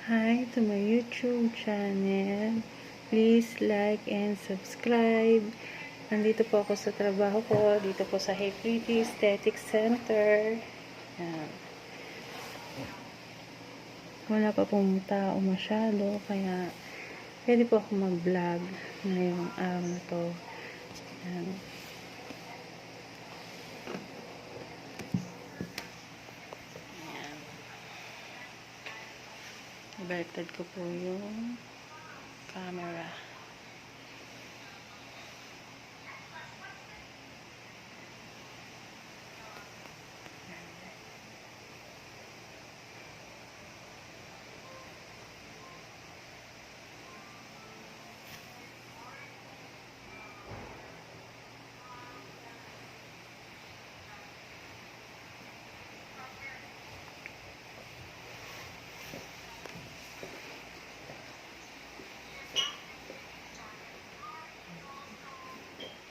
Hi to my YouTube channel. Please like and subscribe. Nandito po ako sa trabaho ko. Dito po sa Hey Pretty Aesthetic Center. Yan. Wala pa pong tao masyado. Kaya pwede po ako mag-vlog ngayong araw na to. Yan. Baliktad ko po yung camera.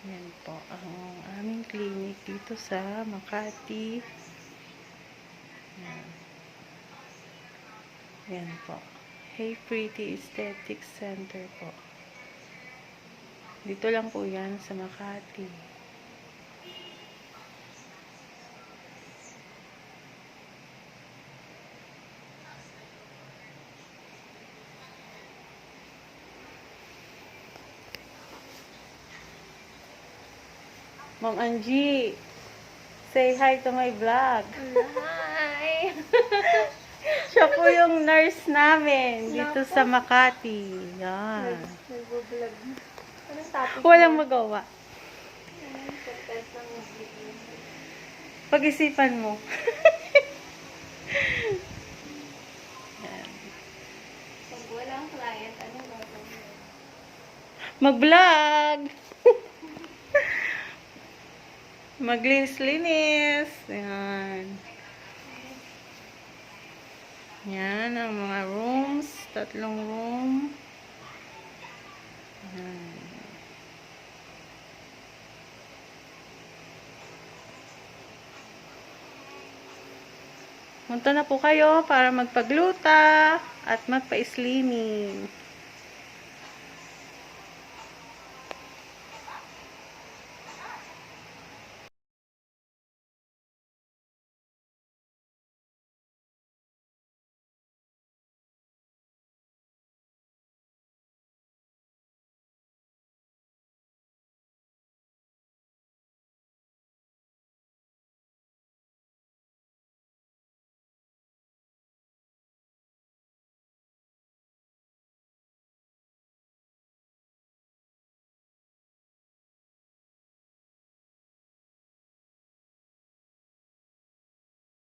Yan po ang aming clinic dito sa Makati. Yan. Yan po. Hey Pretty Aesthetic Center po. Dito lang po yan sa Makati. Ma'am Angie, say hi to my vlog. Hi! Siya po yung nurse namin dito sa Makati. Yan. Nag-vlog. Anong topic? Walang magawa. Podcast ng video. Pag-isipan mo. Yan. Pag walang client, anong gagawin? Mag-vlog! Maglinis-linis. Yan. Yan ang mga rooms. 3 room. Yan. Punta na po kayo para magpagluta at magpa-slimming.